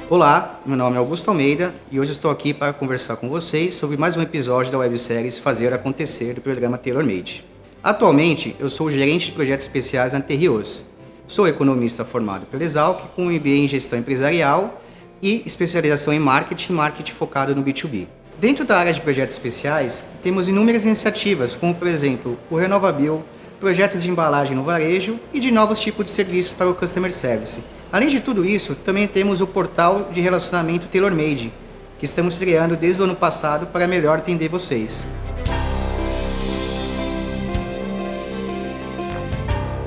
Olá, meu nome é Augusto Almeida e hoje estou aqui para conversar com vocês sobre mais um episódio da websérie Fazer Acontecer do programa TaylorMade. Atualmente, eu sou o gerente de projetos especiais na Terrios. Sou economista formado pela Exalc, com MBA em gestão empresarial e especialização em marketing focado no B2B. Dentro da área de projetos especiais, temos inúmeras iniciativas, como por exemplo o RenovaBio, projetos de embalagem no varejo e de novos tipos de serviços para o Customer Service. Além de tudo isso, também temos o portal de relacionamento TaylorMade, que estamos criando desde o ano passado para melhor atender vocês.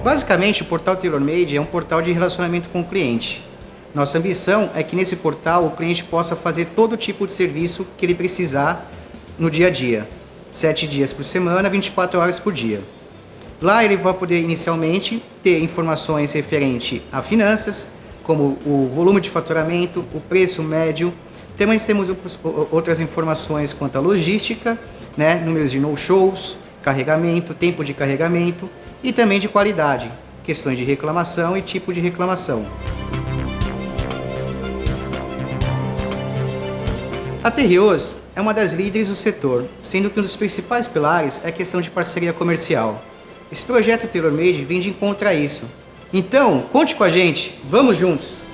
Basicamente, o portal TaylorMade é um portal de relacionamento com o cliente. Nossa ambição é que nesse portal o cliente possa fazer todo tipo de serviço que ele precisar no dia a dia, 7 dias por semana, 24 horas por dia. Lá ele vai poder inicialmente ter informações referente a finanças, como o volume de faturamento, o preço médio. Também temos outras informações quanto à logística, números de no-shows, carregamento, tempo de carregamento e também de qualidade, questões de reclamação e tipo de reclamação. A Terrios é uma das líderes do setor, sendo que um dos principais pilares é a questão de parceria comercial. Esse projeto TaylorMade vem de encontro a isso. Então, conte com a gente, vamos juntos!